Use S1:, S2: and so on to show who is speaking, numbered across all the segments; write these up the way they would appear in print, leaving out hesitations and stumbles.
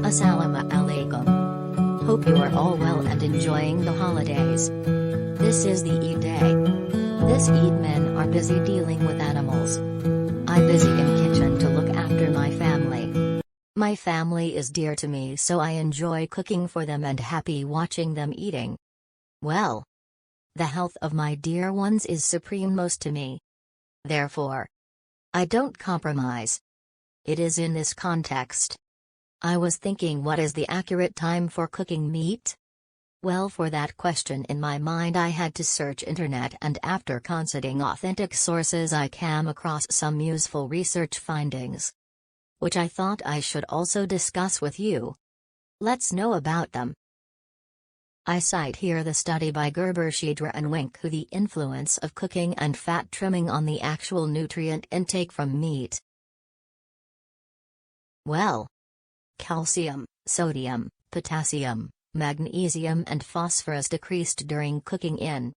S1: Assalamu alaikum. Hope you are all well and enjoying the holidays. This is the Eid day. This Eid men are busy dealing with animals. I'm busy in kitchen to look after my family. My family is dear to me, so I enjoy cooking for them and happy watching them eating. Well, the health of my dear ones is suprememost to me. Therefore, I don't compromise. It is in this context I was thinking, what is the accurate time for cooking meat? Well, for that question in my mind I had to search internet, and after consulting authentic sources I came across some useful research findings, which I thought I should also discuss with you. Let's know about them. I cite here the study by Gerber Schiedra and Wink, who the influence of cooking and fat trimming on the actual nutrient intake from meat. Well, calcium, sodium, potassium, magnesium and phosphorus decreased during cooking in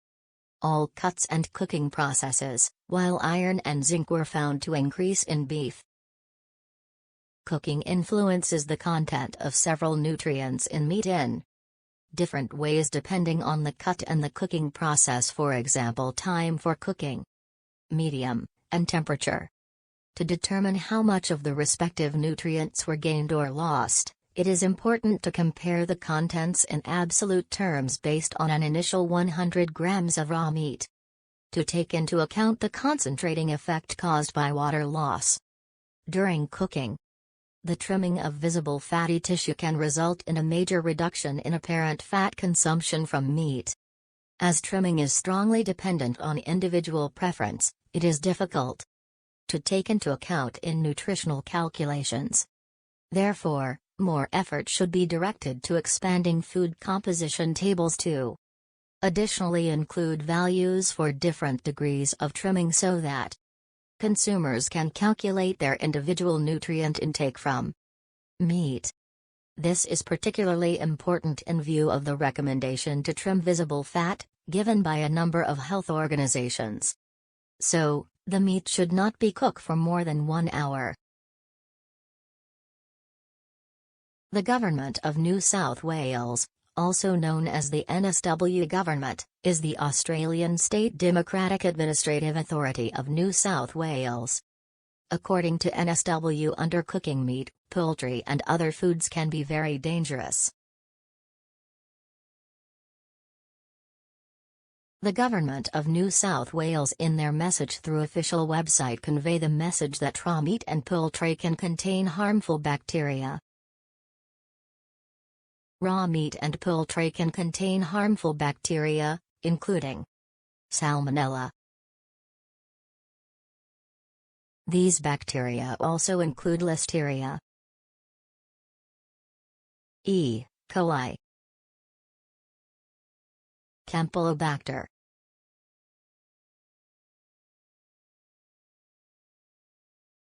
S1: all cuts and cooking processes, while iron and zinc were found to increase in beef. Cooking influences the content of several nutrients in meat in different ways depending on the cut and the cooking process, for example time for cooking, medium, and temperature. To determine how much of the respective nutrients were gained or lost, it is important to compare the contents in absolute terms based on an initial 100 grams of raw meat. To take into account the concentrating effect caused by water loss during cooking, the trimming of visible fatty tissue can result in a major reduction in apparent fat consumption from meat. As trimming is strongly dependent on individual preference, it is difficult to take into account in nutritional calculations. Therefore, more effort should be directed to expanding food composition tables to additionally include values for different degrees of trimming so that consumers can calculate their individual nutrient intake from meat. This is particularly important in view of the recommendation to trim visible fat, given by a number of health organizations. So, the meat should not be cooked for more than 1 hour. The Government of New South Wales, also known as the NSW Government, is the Australian State Democratic Administrative Authority of New South Wales. According to NSW, undercooking meat, poultry and other foods can be very dangerous. The Government of New South Wales in their message through official website convey the message that raw meat and poultry can contain harmful bacteria. Raw meat and poultry can contain harmful bacteria, including Salmonella. These bacteria also include Listeria, E. coli, Campylobacter.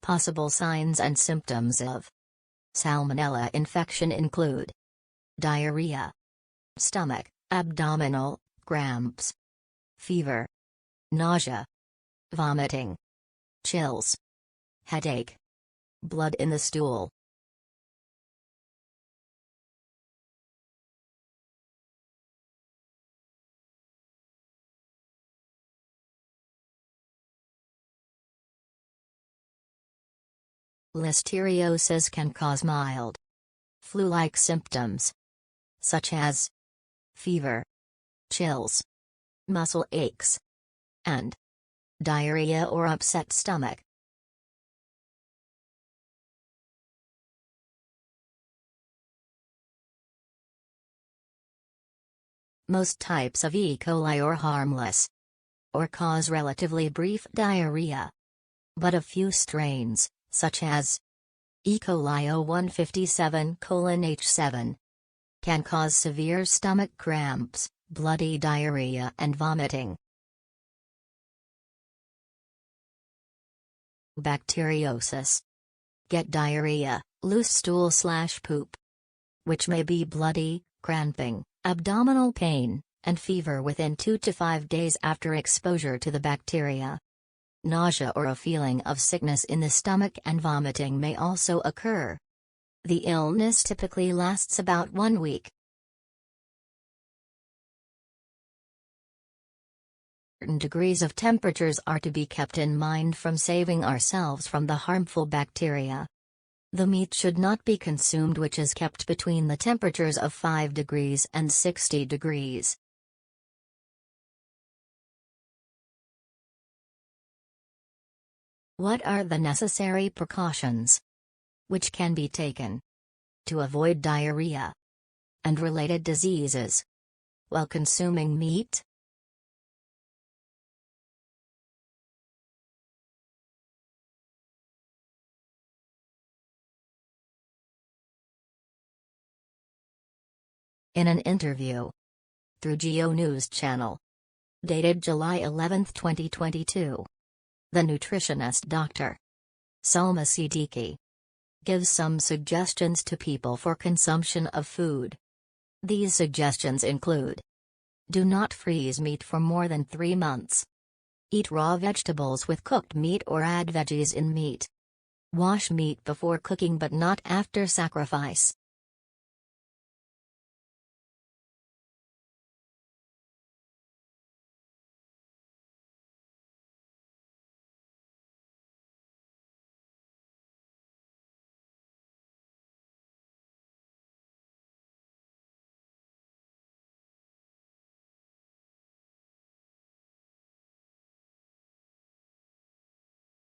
S1: Possible signs and symptoms of Salmonella infection include diarrhea, stomach, abdominal, cramps, fever, nausea, vomiting, chills, headache, blood in the stool. Listeriosis can cause mild flu-like symptoms, such as fever, chills, muscle aches, and diarrhea or upset stomach. Most types of E. coli are harmless or cause relatively brief diarrhea, but a few strains, such as E. coli 0157:H7, can cause severe stomach cramps, bloody diarrhea and vomiting. Bacteriosis. Get diarrhea, loose stool/poop, which may be bloody, cramping, abdominal pain, and fever within 2 to 5 days after exposure to the bacteria. Nausea or a feeling of sickness in the stomach and vomiting may also occur. The illness typically lasts about 1 week. Certain degrees of temperatures are to be kept in mind from saving ourselves from the harmful bacteria. The meat should not be consumed which is kept between the temperatures of 5 degrees and 60 degrees. What are the necessary precautions which can be taken to avoid diarrhea and related diseases while consuming meat? In an interview through Geo News Channel, dated July 11, 2022, the nutritionist Dr. Salma Siddiqui gives some suggestions to people for consumption of food. These suggestions include: do not freeze meat for more than 3 months. Eat raw vegetables with cooked meat or add veggies in meat. Wash meat before cooking but not after sacrifice.